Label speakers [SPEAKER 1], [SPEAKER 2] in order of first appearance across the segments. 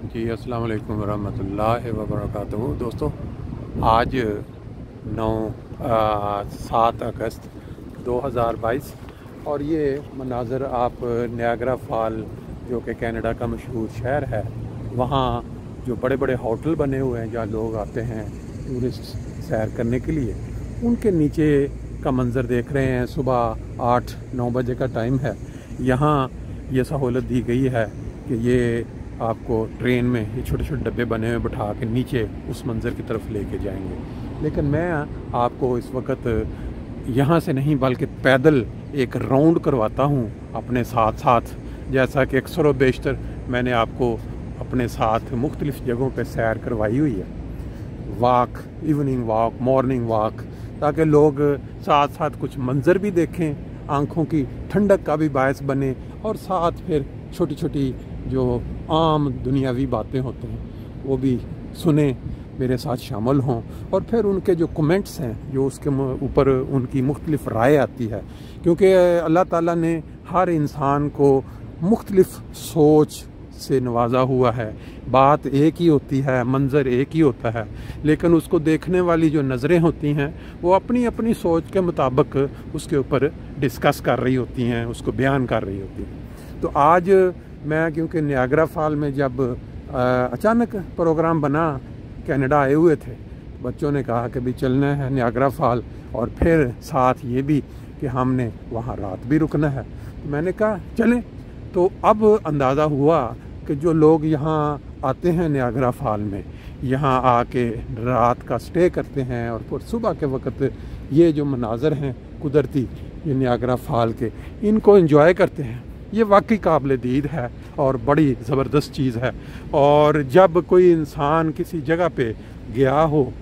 [SPEAKER 1] जी अस्सलाम वालेकुम रहमतुल्लाहि व बरकातहू। दोस्तों, आज 7 अगस्त 2022 और ये मनाज़र आप नियाग्रा फॉल जो कि कनाडा का मशहूर शहर है, वहाँ जो बड़े बड़े होटल बने हुए हैं जहाँ लोग आते हैं टूरिस्ट सैर करने के लिए, उनके नीचे का मंज़र देख रहे हैं। सुबह 8-9 बजे का टाइम है। यहाँ ये सहूलत दी गई है कि ये आपको ट्रेन में ये छोटे छोटे डब्बे बने हुए बिठा के नीचे उस मंज़र की तरफ लेके जाएंगे। लेकिन मैं आपको इस वक्त यहाँ से नहीं बल्कि पैदल एक राउंड करवाता हूँ अपने साथ साथ, जैसा कि अक्सर व बेशतर मैंने आपको अपने साथ मुख्तलिफ़ जगहों पे सैर करवाई हुई है। Walk, evening walk, morning walk, ताकि लोग साथ साथ कुछ मंज़र भी देखें, आँखों की ठंडक का भी बायस बने, और साथ फिर छोटी छोटी जो आम दुनियावी बातें होते हैं वो भी सुने, मेरे साथ शामिल हों, और फिर उनके जो कमेंट्स हैं जो उसके ऊपर उनकी मुख्तलिफ़ राय आती है। क्योंकि अल्लाह ताला ने हर इंसान को मुख्तलिफ़ सोच से नवाजा हुआ है। बात एक ही होती है, मंज़र एक ही होता है, लेकिन उसको देखने वाली जो नज़रें होती हैं वो अपनी अपनी सोच के मुताबिक उसके ऊपर डिस्कस कर रही होती हैं, उसको बयान कर रही होती हैं। तो आज मैं, क्योंकि नियाग्रा फॉल में जब अचानक प्रोग्राम बना, कनाडा आए हुए थे, बच्चों ने कहा कि भी चलना है नियाग्रा फॉल, और फिर साथ ये भी कि हमने वहाँ रात भी रुकना है। तो मैंने कहा चलें। तो अब अंदाज़ा हुआ कि जो लोग यहाँ आते हैं नियाग्रा फॉल में, यहाँ आके रात का स्टे करते हैं और फिर सुबह के वक्त ये जो मनाज़र हैं कुदरती, ये नियाग्रा फॉल के, इनको एंजॉय करते हैं, ये वाकई काबिल दीद है और बड़ी ज़बरदस्त चीज़ है। और जब कोई इंसान किसी जगह पे गया हो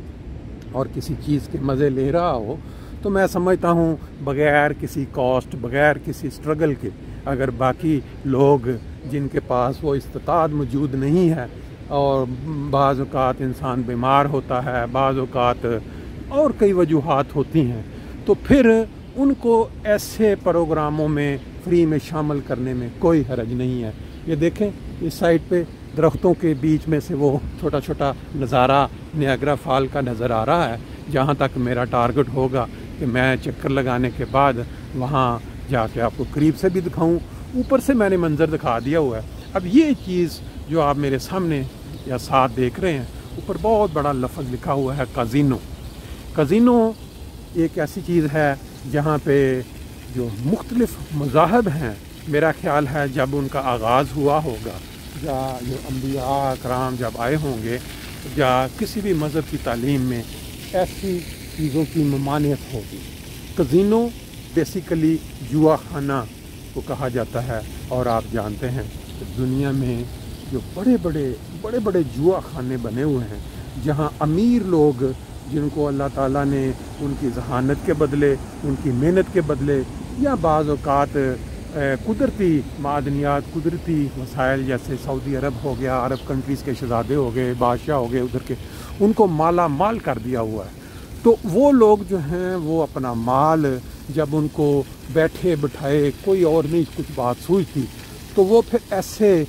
[SPEAKER 1] और किसी चीज़ के मज़े ले रहा हो, तो मैं समझता हूँ बग़ैर किसी कॉस्ट, बग़ैर किसी स्ट्रगल के, अगर बाकी लोग जिनके पास वो इस्तात मौजूद नहीं है, और बाज़ औक़ात इंसान बीमार होता है, बाज़ औक़ात और कई वजूहात होती हैं, तो फिर उनको ऐसे प्रोग्रामों में फ्री में शामिल करने में कोई हरज नहीं है। ये देखें, इस साइड पे दरख्तों के बीच में से वो छोटा छोटा नज़ारा नियाग्रा फॉल का नज़र आ रहा है। जहाँ तक मेरा टारगेट होगा कि मैं चक्कर लगाने के बाद वहाँ जाके आपको करीब से भी दिखाऊं, ऊपर से मैंने मंज़र दिखा दिया हुआ है। अब ये चीज़ जो आप मेरे सामने या साथ देख रहे हैं, ऊपर बहुत बड़ा लफ्ज़ लिखा हुआ है काज़िनो। काज़िनो एक ऐसी चीज़ है जहाँ पे जो मुख्तलिफ़ मज़ाहब हैं, मेरा ख़्याल है जब उनका आगाज़ हुआ होगा, या जो अम्बिया कराम जब आए होंगे, या किसी भी मज़हब की तालीम में ऐसी चीज़ों की ममानियत होगी। काज़िनो बेसिकली जुआ खाना को कहा जाता है, और आप जानते हैं कि दुनिया में जो बड़े बड़े जुआ खाने बने हुए हैं, जहाँ अमीर लोग, जिनको अल्लाह ताला ने उनकी जहानत के बदले, उनकी मेहनत के बदले, या बाज़ औक़ात कुदरती मादनियात, कुदरती वसाइल, जैसे सऊदी अरब हो गया, अरब कंट्रीज़ के शहज़ादे हो गए, बादशाह हो गए उधर के, उनको माला माल कर दिया हुआ है। तो वो लोग जो हैं वो अपना माल, जब उनको बैठे बिठाए कोई और नहीं कुछ बात सूझती, तो वो फिर ऐसे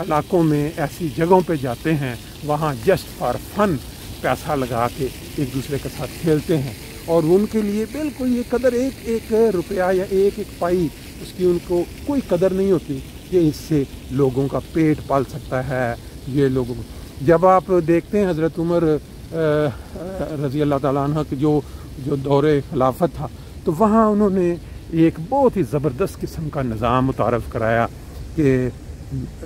[SPEAKER 1] इलाकों में, ऐसी जगहों पे जाते हैं, वहाँ जस्ट फॉर फन पैसा लगा के एक दूसरे के साथ खेलते हैं, और उनके लिए बिल्कुल ये कदर, एक एक रुपया या एक एक पाई, उसकी उनको कोई कदर नहीं होती कि इससे लोगों का पेट पाल सकता है। ये लोगों को जब आप देखते हैं हज़रत उमर रज़ी अल्लाह ताला अन्हा की जो दौरे खिलाफत था, तो वहाँ उन्होंने एक बहुत ही ज़बरदस्त किस्म का निज़ाम मुतारफ़ कराया कि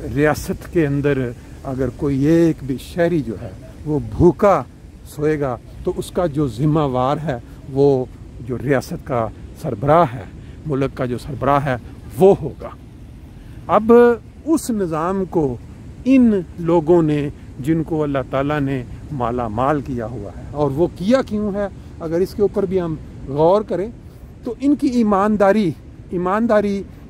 [SPEAKER 1] रियासत के अंदर अगर कोई एक भी शहरी जो है वो भूखा सोएगा, तो उसका जो ज़िम्मेवार है वो जो रियासत का सरबराह है, मुल्क का जो सरबराह है, वो होगा। अब उस निज़ाम को इन लोगों ने, जिनको अल्लाह ताला ने माला माल किया हुआ है, और वो किया क्यों है, अगर इसके ऊपर भी हम गौर करें तो इनकी ईमानदारी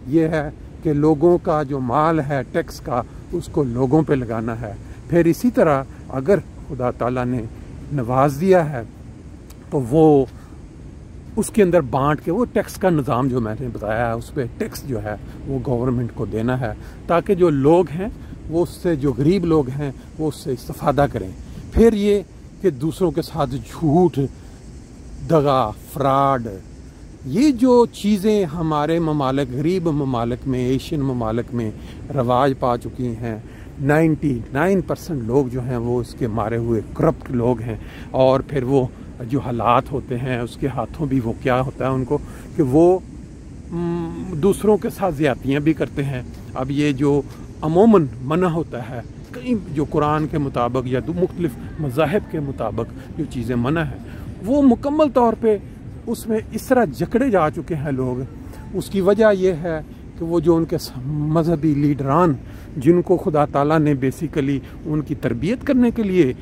[SPEAKER 1] ये है कि लोगों का जो माल है टैक्स का, उसको लोगों पे लगाना है। फिर इसी तरह अगर खुदा ताला ने नवाज दिया है तो वो उसके अंदर बांट के, वो टैक्स का निज़ाम जो मैंने बताया है, उस पर टैक्स जो है वो गवर्नमेंट को देना है, ताकि जो लोग हैं वो उससे, जो गरीब लोग हैं वो उससे इस्तिफादा करें। फिर ये कि दूसरों के साथ झूठ, दगा, फ्रॉड, ये जो चीज़ें हमारे ममालिक, गरीब ममालिक में, एशियन ममालिक में रवाज पा चुकी हैं, 99% लोग जो हैं वो इसके मारे हुए करप्ट लोग हैं। और फिर वो जो हालात होते हैं उसके हाथों भी वो क्या होता है उनको कि वो दूसरों के साथ ज़्यादतियाँ भी करते हैं। अब ये जो अमूमन मना होता है, कई जो कुरान के मुताबिक या मुख्तलिफ मज़ाहिब के मुताबिक जो चीज़ें मना है, वो मुकम्मल तौर पे उसमें इस तरह जकड़े जा चुके हैं लोग। उसकी वजह यह है कि वो जो उनके मजहबी लीडरान, जिनको खुदा ताला ने बेसिकली उनकी तरबियत करने के लिए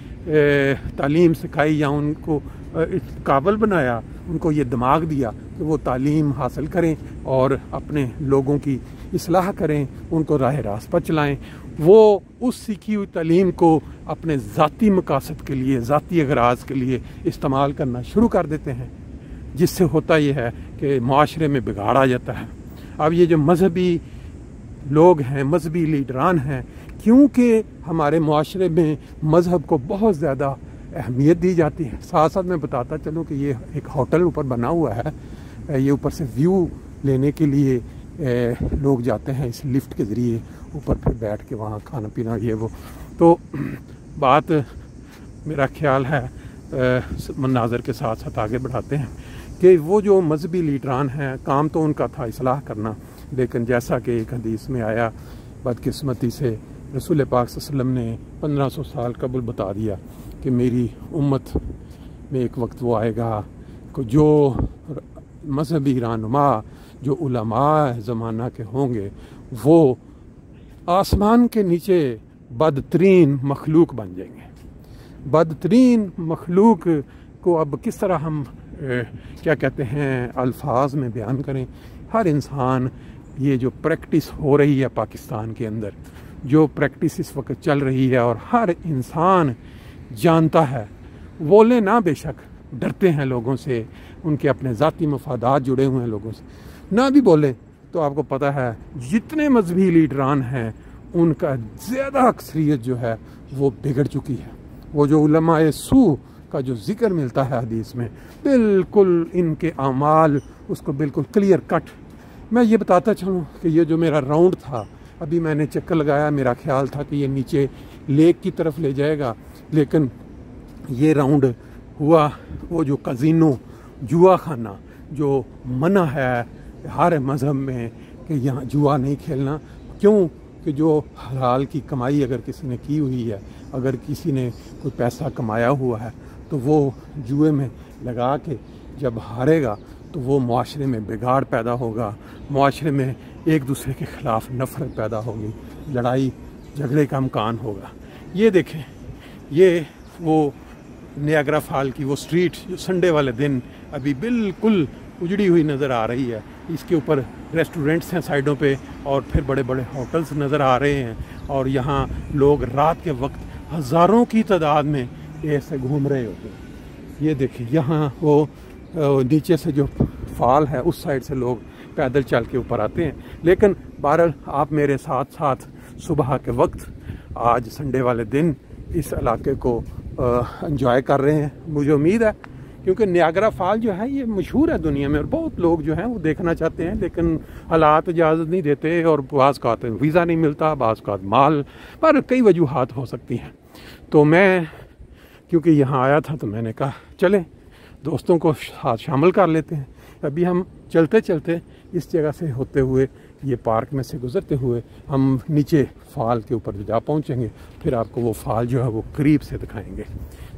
[SPEAKER 1] तालीम सिखाई या उनको काबिल बनाया, उनको ये दिमाग दिया कि वो तालीम हासिल करें और अपने लोगों की इस्लाह करें, उनको राह रास्त पर चलाएं, वो उस सीखी हुई तालीम को अपने ज़ाती मकासद के लिए, ज़ाती अगराज के लिए इस्तेमाल करना शुरू कर देते हैं, जिससे होता यह है कि माशरे में बिगाड़ आ जाता है। अब ये जो मजहबी लोग हैं, मजहबी लीडरान हैं, क्योंकि हमारे माशरे में मज़हब को बहुत ज़्यादा अहमियत दी जाती है। साथ साथ मैं बताता चलूँ कि ये एक होटल ऊपर बना हुआ है, ये ऊपर से व्यू लेने के लिए लोग जाते हैं इस लिफ्ट के ज़रिए ऊपर, फिर बैठ के वहाँ खाना पीना ये वो। तो बात मेरा ख्याल है मनाज़र के साथ साथ आगे बढ़ाते हैं कि वो जो मजहबी लीडरान हैं, काम तो उनका था इस्लाह करना, लेकिन जैसा कि एक हदीस में आया, बदकिस्मती से रसूल पाक सल्लल्लाहु अलैहि वसल्लम ने 1500 साल कबल बता दिया कि मेरी उम्मत में एक वक्त वो आएगा कि जो मजहबी रहनुमा, जो उलमा ज़माना के होंगे, वो आसमान के नीचे बदतरीन मखलूक बन जाएंगे। बदतरीन मखलूक को अब किस तरह हम क्या कहते हैं अल्फाज में बयान करें। हर इंसान, ये जो प्रैक्टिस हो रही है पाकिस्तान के अंदर, जो प्रैक्टिस इस वक्त चल रही है, और हर इंसान जानता है, बोले ना बेशक, डरते हैं लोगों से, उनके अपने ज़ाती मफादात जुड़े हुए हैं लोगों से, ना भी बोले तो आपको पता है जितने मजहबी लीडरान हैं उनका ज़्यादा अक्सरियत जो है वो बिगड़ चुकी है। वो जो उलमाए सू का जो जिक्र मिलता है हदीस में, बिल्कुल इनके आमाल उसको बिल्कुल क्लियर कट। मैं ये बताता चलूँ कि ये जो मेरा राउंड था, अभी मैंने चक्कर लगाया, मेरा ख्याल था कि ये नीचे लेक की तरफ ले जाएगा, लेकिन ये राउंड हुआ वो जो कज़िनो, जुआ खाना, जो मना है हर मज़हब में कि यहाँ जुआ नहीं खेलना। क्यों कि जो हलाल की कमाई अगर किसी ने की हुई है, अगर किसी ने कोई पैसा कमाया हुआ है, तो वो जुए में लगा के जब हारेगा तो वो माशरे में बिगाड़ पैदा होगा, माशरे में एक दूसरे के ख़िलाफ़ नफ़रत पैदा होगी, लड़ाई झगड़े का इम्कान होगा। ये देखें, ये वो नियाग्रा फॉल की वो स्ट्रीट जो संडे वाले दिन अभी बिल्कुल उजड़ी हुई नज़र आ रही है। इसके ऊपर रेस्टोरेंट्स हैं साइडों पे, और फिर बड़े बड़े होटल्स नज़र आ रहे हैं, और यहाँ लोग रात के वक्त हज़ारों की तादाद में ऐसे घूम रहे होते हैं। ये देखिए, यहाँ वो नीचे से जो फॉल है उस साइड से लोग पैदल चल के ऊपर आते हैं। लेकिन बहरहाल आप मेरे साथ साथ सुबह के वक्त आज संडे वाले दिन इस इलाके को एंजॉय कर रहे हैं। मुझे उम्मीद है, क्योंकि नियाग्रा फॉल जो है ये मशहूर है दुनिया में, और बहुत लोग जो हैं वो देखना चाहते हैं, लेकिन हालात इजाज़त नहीं देते, और बाज़ का वीज़ा नहीं मिलता, बाज़ का माल, पर कई वजूहात हो सकती हैं। तो मैं क्योंकि यहाँ आया था तो मैंने कहा चलें दोस्तों को साथ शामिल कर लेते हैं। अभी हम चलते चलते इस जगह से होते हुए, ये पार्क में से गुज़रते हुए हम नीचे फॉल के ऊपर जा पहुँचेंगे, फिर आपको वो फॉल जो है वो करीब से दिखाएंगे।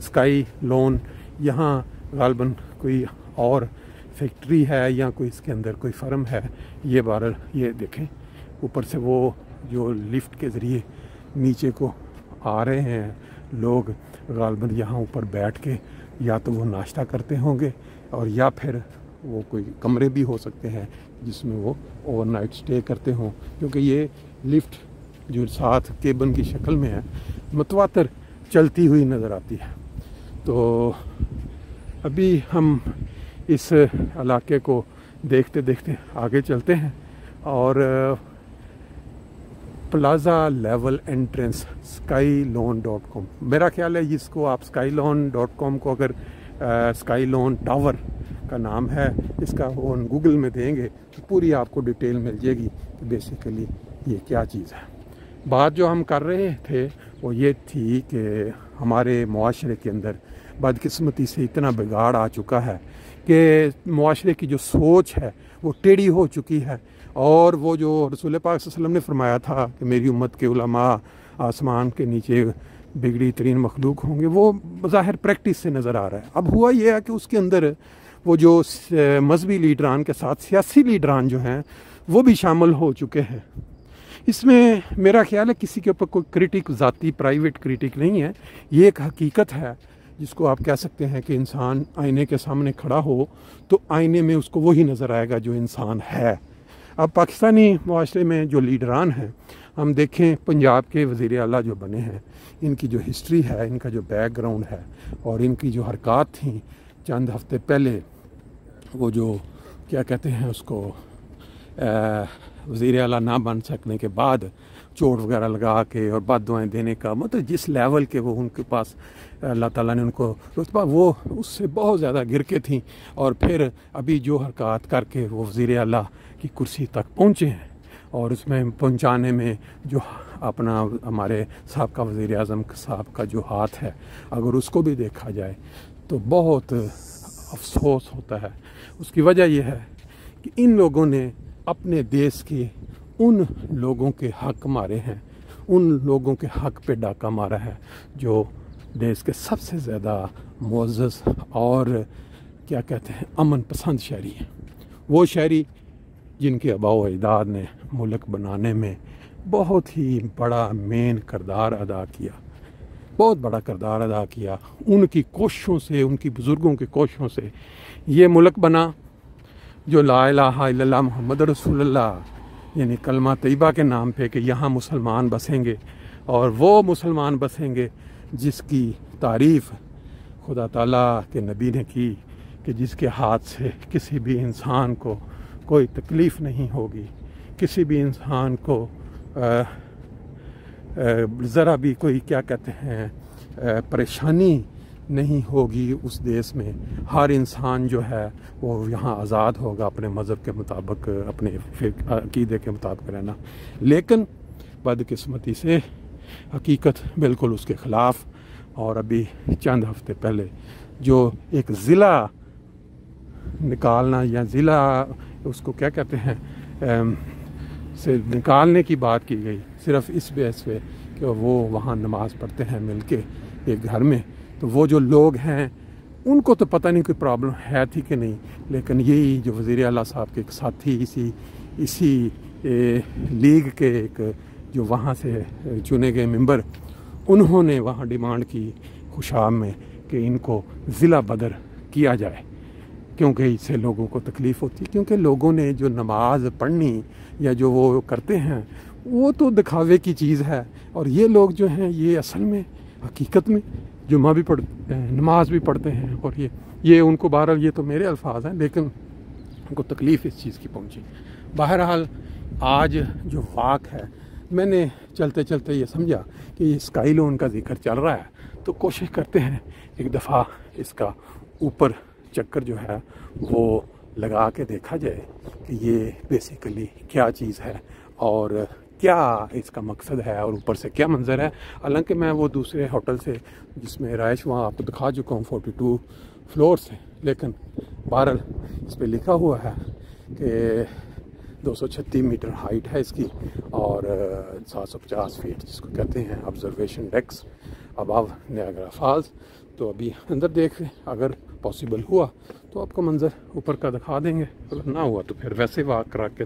[SPEAKER 1] स्काई लॉन, यहाँ गालबन कोई और फैक्ट्री है या कोई इसके अंदर कोई फर्म है। ये बार ये देखें, ऊपर से वो जो लिफ्ट के ज़रिए नीचे को आ रहे हैं लोग, गालबन यहाँ ऊपर बैठ के या तो वो नाश्ता करते होंगे, और या फिर वो कोई कमरे भी हो सकते हैं जिसमें वो ओवरनाइट स्टे करते हों, क्योंकि ये लिफ्ट जो साथ केबन की शक्ल में है मतवातर चलती हुई नज़र आती है। तो अभी हम इस इलाके को देखते देखते आगे चलते हैं, और प्लाज़ा लेवल एंट्रेंस skyloan.com। मेरा ख्याल है इसको आप skyloan.com को अगर स्काईलोन टावर का नाम है इसका वो गूगल में देंगे तो पूरी आपको डिटेल मिल जाएगी कि बेसिकली ये क्या चीज़ है। बात जो हम कर रहे थे वो ये थी कि हमारे मुआशरे के अंदर बदकिस्मती से इतना बिगाड़ आ चुका है कि मुआशरे की जो सोच है वो टेढ़ी हो चुकी है। और वो जो रसूल पाक सल्लल्लाहु अलैहि वसल्लम ने फरमाया था कि मेरी उम्मत के उलमा आसमान के नीचे बिगड़ी तरीन मखलूक होंगे, वो ज़ाहिर प्रैक्टिस से नज़र आ रहा है। अब हुआ ये है कि उसके अंदर वो जो मजहबी लीडरान के साथ सियासी लीडरान जो हैं वो भी शामिल हो चुके हैं। इसमें मेरा ख्याल है किसी के ऊपर कोई क्रिटिक, ज़ाती प्राइवेट क्रिटिक नहीं है, ये एक हकीकत है जिसको आप कह सकते हैं कि इंसान आईने के सामने खड़ा हो तो आईने में उसको वही नज़र आएगा जो इंसान है। अब पाकिस्तानी मुआशरे में जो लीडरान हैं, हम देखें पंजाब के वज़ीर आला जो बने हैं, इनकी जो हिस्ट्री है, इनका जो बैकग्राउंड है और इनकी जो हरकत थी चंद हफ्ते पहले, वो जो क्या कहते हैं उसको वज़ीर आला ना बन सकने के बाद चोट वगैरह लगा के और बद्दुआएं देने का, मतलब जिस लेवल के वो उनके पास अल्लाह ताला ने उनको रुतबा, वो उससे बहुत ज़्यादा गिर के थी। और फिर अभी जो हरकत करके वो वज़ीर आला की कुर्सी तक पहुँचे हैं और उसमें पहुँचाने में जो अपना हमारे साहबका वज़ीर आज़म साहब का जो हाथ है, अगर उसको भी देखा जाए तो बहुत अफसोस होता है। उसकी वजह यह है कि इन लोगों ने अपने देश के उन लोगों के हक मारे हैं, उन लोगों के हक पे डाका मारा है जो देश के सबसे ज़्यादा मुअज़्ज़ज़ और क्या कहते हैं अमन पसंद शहरी हैं। वो शहरी जिनके आबाओ अजदाद ने मुल्क बनाने में बहुत ही बड़ा मेन किरदार अदा किया, बहुत बड़ा किरदार अदा किया। उनकी कोशिशों से, उनकी बुज़ुर्गों की कोशिशों से ये मुल्क बना जो ला इलाहा इल्लल्लाह मुहम्मद रसूलुल्लाह यानी कलमा तैयबा के नाम पे कि यहाँ मुसलमान बसेंगे और वो मुसलमान बसेंगे जिसकी तारीफ़ खुदा ताला के नबी ने की कि जिसके हाथ से किसी भी इंसान को कोई तकलीफ़ नहीं होगी, किसी भी इंसान को ज़रा भी कोई क्या कहते हैं परेशानी नहीं होगी। उस देश में हर इंसान जो है वो यहाँ आज़ाद होगा अपने मज़हब के मुताबिक, अपने अक़ीदे के मुताबिक रहना। लेकिन बदकिस्मती से हकीकत बिल्कुल उसके ख़िलाफ़। और अभी चंद हफ्ते पहले जो एक ज़िला निकालना या ज़िला उसको क्या कहते हैं से निकालने की बात की गई, सिर्फ़ इस बेस पे कि वो वहाँ नमाज़ पढ़ते हैं मिलके एक घर में, तो वो जो लोग हैं उनको तो पता नहीं कोई प्रॉब्लम है थी कि नहीं, लेकिन यही जो वज़ीर आला साहब के एक साथी इसी लीग के एक जो वहाँ से चुने गए मेंबर, उन्होंने वहाँ डिमांड की खुशाम में कि इनको ज़िला बदर किया जाए क्योंकि इससे लोगों को तकलीफ़ होती है। क्योंकि लोगों ने जो नमाज़ पढ़नी या जो वो करते हैं वो तो दिखावे की चीज़ है, और ये लोग जो हैं ये असल में हकीकत में जुम्मा भी पढ़ते हैं, नमाज भी पढ़ते हैं। और ये उनको बहरहाल, ये तो मेरे अल्फाज हैं, लेकिन उनको तकलीफ़ इस चीज़ की पहुंची। बहरहाल आज जो वाक़ है, मैंने चलते चलते ये समझा कि ये स्काईलोन का जिक्र चल रहा है तो कोशिश करते हैं एक दफ़ा इसका ऊपर चक्कर जो है वो लगा के देखा जाए कि ये बेसिकली क्या चीज़ है और क्या इसका मकसद है और ऊपर से क्या मंज़र है। हालांकि मैं वो दूसरे होटल से जिसमें रहाइश वहाँ आपको दिखा चुका हूँ 42 फ्लोर से, लेकिन बहरहाल इस पर लिखा हुआ है कि 236 मीटर हाइट है इसकी और 750 फीट जिसको कहते हैं ऑब्जर्वेशन डेक्स अबव नियाग्रा फॉल्स। तो अभी अंदर देख, अगर पॉसिबल हुआ तो आपको मंज़र ऊपर का दिखा देंगे, अगर ना हुआ तो फिर वैसे वाक करा के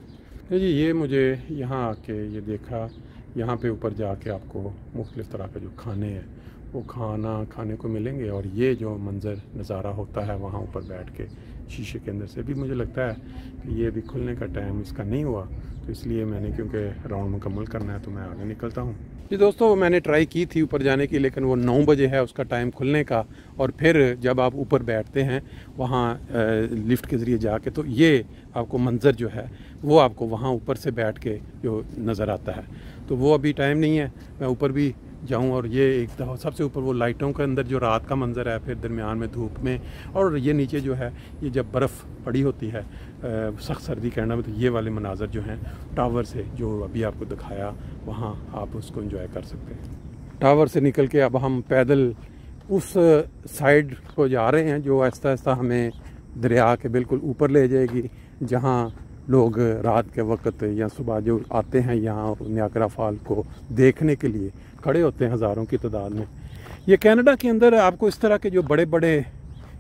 [SPEAKER 1] जी। ये मुझे यहाँ आके ये देखा, यहाँ पे ऊपर जाके आपको मुख्तलिफ़ तरह का जो खाने हैं वो खाने को मिलेंगे, और ये जो मंज़र नज़ारा होता है वहाँ ऊपर बैठ के शीशे के अंदर से भी, मुझे लगता है कि ये भी खुलने का टाइम इसका नहीं हुआ, तो इसलिए मैंने, क्योंकि राउंड मुकम्मल करना है तो मैं आगे निकलता हूँ। जी दोस्तों, मैंने ट्राई की थी ऊपर जाने की, लेकिन वो 9 बजे है उसका टाइम खुलने का। और फिर जब आप ऊपर बैठते हैं वहाँ लिफ्ट के ज़रिए जाके, तो ये आपको मंज़र जो है वो आपको वहाँ ऊपर से बैठ के जो नज़र आता है। तो वो अभी टाइम नहीं है मैं ऊपर भी जाऊँ। और ये एक दफ़ा सबसे ऊपर वो लाइटों के अंदर जो रात का मंज़र है, फिर दरमियान में धूप में, और ये नीचे जो है ये जब बर्फ़ पड़ी होती है सख्त सर्दी कहना में, तो ये वाले मनाज़र जो हैं टावर से जो अभी आपको दिखाया, वहाँ आप उसको एंजॉय कर सकते हैं। टावर से निकल के अब हम पैदल उस साइड को जा रहे हैं जो आहिस्ता आहिस्ता हमें दरिया के बिल्कुल ऊपर ले जाएगी, जहाँ लोग रात के वक्त या सुबह जो आते हैं यहाँ नियाग्रा फॉल को देखने के लिए खड़े होते हैं हज़ारों की तादाद में। ये कनाडा के अंदर आपको इस तरह के जो बड़े बड़े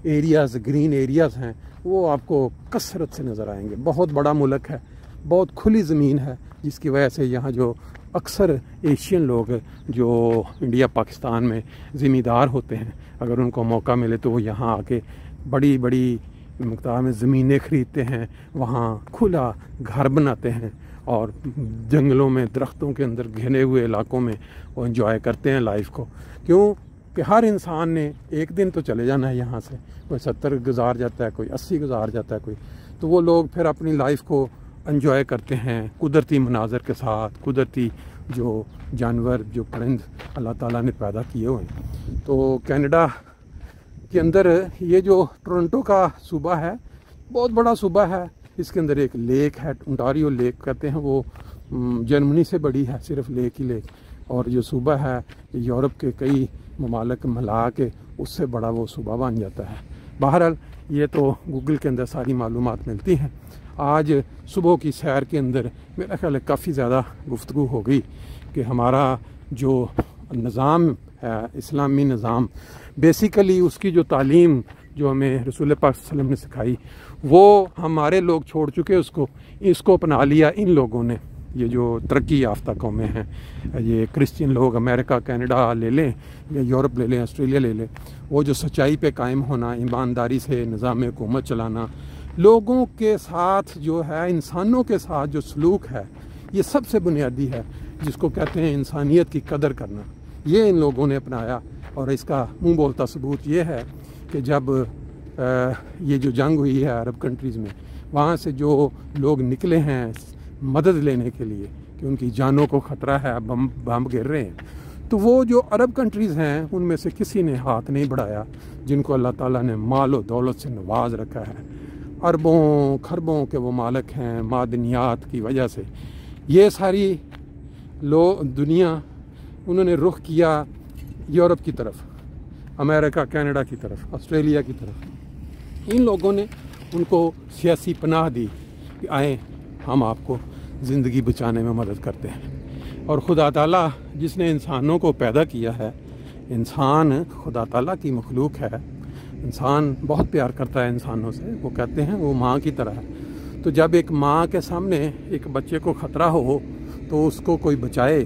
[SPEAKER 1] एरियाज़, ग्रीन एरियाज़ हैं, वो आपको कसरत से नज़र आएंगे। बहुत बड़ा मुल्क है, बहुत खुली ज़मीन है, जिसकी वजह से यहाँ जो अक्सर एशियन लोग जो इंडिया पाकिस्तान में ज़मींदार होते हैं, अगर उनको मौका मिले तो वो यहाँ आके बड़ी बड़ी मकदार में ज़मीनें ख़रीदते हैं, वहाँ खुला घर बनाते हैं और जंगलों में, दरख्तों के अंदर घिरे हुए इलाकों में वो एंजॉय करते हैं लाइफ को। क्यों कि हर इंसान ने एक दिन तो चले जाना है यहाँ से। कोई 70 गुजार जाता है, कोई 80 गुजार जाता है, कोई तो वो लोग फिर अपनी लाइफ को एंजॉय करते हैं कुदरती मनाज़र के साथ, कुदरती जो जानवर, जो परिंद अल्लाह ताला ने पैदा किए हुए हैं। तो कनाडा के अंदर ये जो टोरंटो का सूबा है, बहुत बड़ा सूबा है। इसके अंदर एक लेक है, ओंटारियो लेक कहते हैं, वो जर्मनी से बड़ी है, सिर्फ लेक ही लेक। और जो सूबा है यूरोप के कई ममालिक मिला के उससे बड़ा वो सूबा बन जाता है। बहरहाल ये तो गूगल के अंदर सारी मालूमात मिलती हैं। आज सुबह की सैर के अंदर मेरा ख्याल है काफ़ी ज़्यादा गुफ्तगू हो गई कि हमारा जो निज़ाम है, इस्लामी निज़ाम, बेसिकली उसकी जो तालीम जो हमें रसूल पाक सल्लल्लाहु अलैहि वसल्लम ने सिखाई, वो हमारे लोग छोड़ चुके इसको अपना लिया इन लोगों ने। ये जो तरक्की याफ्ता कौमें हैं, ये क्रिश्चियन लोग, अमेरिका, कनाडा ले लें या यूरोप ले लें, ऑस्ट्रेलिया ले लें, वो जो सच्चाई पे कायम होना, ईमानदारी से निज़ाम हुकूमत चलाना, लोगों के साथ जो है, इंसानों के साथ जो सलूक है, ये सबसे बुनियादी है, जिसको कहते हैं इंसानियत की कदर करना। ये इन लोगों ने अपनाया। और इसका मुंह बोलता सबूत ये है कि जब ये जो जंग हुई है अरब कंट्रीज़ में, वहाँ से जो लोग निकले हैं मदद लेने के लिए कि उनकी जानों को ख़तरा है, बम गिर रहे हैं, तो वो जो अरब कंट्रीज़ हैं उनमें से किसी ने हाथ नहीं बढ़ाया, जिनको अल्लाह ताला ने माल और दौलत से नवाज रखा है। अरबों खरबों के वो मालिक हैं मादनियात की वजह से। ये सारी दुनिया उन्होंने रुख किया यूरोप की तरफ, अमेरिका, कनाडा की तरफ, ऑस्ट्रेलिया की तरफ। इन लोगों ने उनको सियासी पनाह दी कि आए, हम आपको ज़िंदगी बचाने में मदद करते हैं। और खुदा ताला जिसने इंसानों को पैदा किया है, इंसान खुदा ताला की मखलूक है, इंसान बहुत प्यार करता है इंसानों से। वो कहते हैं वो माँ की तरह है। तो जब एक माँ के सामने एक बच्चे को ख़तरा हो तो उसको कोई बचाए,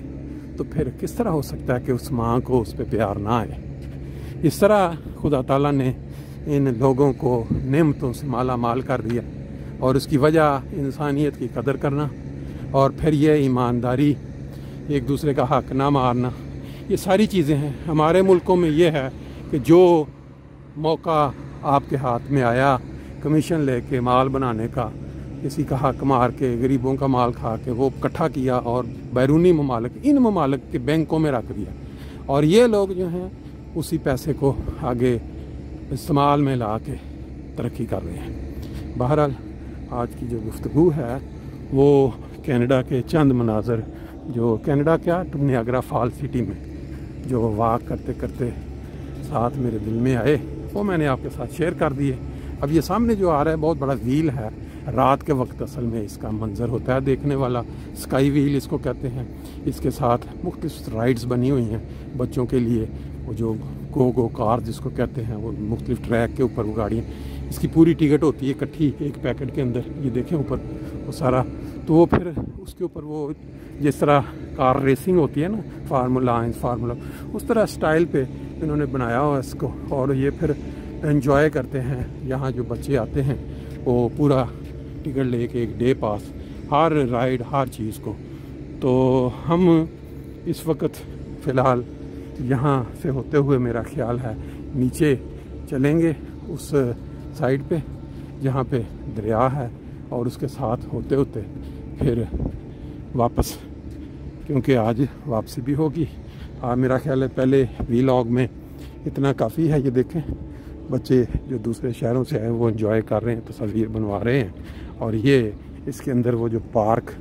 [SPEAKER 1] तो फिर किस तरह हो सकता है कि उस माँ को उस पर प्यार ना आए। इस तरह खुदा ताला ने इन लोगों को नेमतों से माला माल कर दिया, और उसकी वजह इंसानियत की कदर करना, और फिर ये ईमानदारी, एक दूसरे का हक ना मारना, ये सारी चीज़ें हैं। हमारे मुल्कों में ये है कि जो मौका आपके हाथ में आया कमीशन लेके माल बनाने का, किसी का हक मार के, गरीबों का माल खा के वो इकट्ठा किया और बैरूनी ममालिक, इन ममालिक के बैंकों में रख दिया, और ये लोग जो हैं उसी पैसे को आगे इस्तेमाल में ला के तरक्की कर रहे हैं। बहरहाल आज की जो गुफ्तगू है वो कनाडा के चंद मनाज़र, जो कनाडा क्या नियाग्रा फॉल सिटी में जो वाक करते करते साथ मेरे दिल में आए, वो मैंने आपके साथ शेयर कर दिए। अब ये सामने जो आ रहा है बहुत बड़ा व्हील है, रात के वक्त असल में इसका मंजर होता है देखने वाला, स्काई व्हील इसको कहते हैं। इसके साथ मुख्तलिफ राइड्स बनी हुई हैं बच्चों के लिए, वो जो गो कार जिसको कहते हैं, वो मुख्तलिफ ट्रैक के ऊपर वो गाड़ियाँ, इसकी पूरी टिकट होती है इकट्ठी एक पैकेट के अंदर, ये देखें ऊपर वो सारा। तो वो फिर उसके ऊपर वो जिस तरह कार रेसिंग होती है ना, फार्मूला, उस तरह स्टाइल पे इन्होंने बनाया हुआ इसको, और ये फिर एंजॉय करते हैं। यहाँ जो बच्चे आते हैं वो पूरा टिकट लेके एक डे पास, हर राइड हर चीज़ को। तो हम इस वक्त फ़िलहाल यहाँ से होते हुए मेरा ख्याल है नीचे चलेंगे उस साइड पे जहाँ पे दरिया है, और उसके साथ होते होते फिर वापस, क्योंकि आज वापसी भी होगी। मेरा ख्याल है पहले वीलॉग में इतना काफ़ी है। ये देखें बच्चे जो दूसरे शहरों से आए वो एंजॉय कर रहे हैं, तस्वीर बनवा रहे हैं। और ये इसके अंदर वो जो पार्क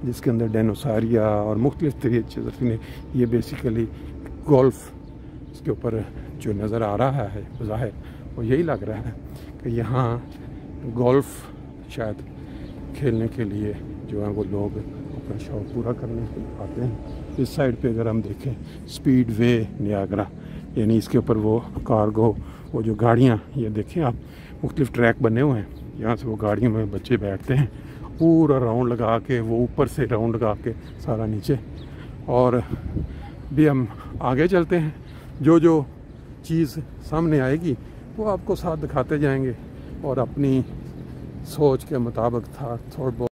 [SPEAKER 1] जिसके अंदर डायनासोरिया और मुख्तलिफ तरीके, ये बेसिकली गोल्फ इसके ऊपर जो नज़र आ रहा है ज़ाहिर वो यही लग रहा है कि यहाँ गोल्फ शायद खेलने के लिए जो है वो लोग अपना शौक़ पूरा करने के लिए आते हैं। इस साइड पे अगर हम देखें स्पीड वे नियाग्रा, यानी इसके ऊपर वो कार्गो वो जो गाड़ियाँ, ये देखें आप मुख्तलिफ ट्रैक बने हुए हैं, यहाँ से वो गाड़ियों में बच्चे बैठते हैं पूरा राउंड लगा के, वो ऊपर से राउंड लगा के सारा नीचे। और भी हम आगे चलते हैं, जो जो चीज़ सामने आएगी वो आपको साथ दिखाते जाएंगे और अपनी सोच के मुताबिक था थोड़ा बहुत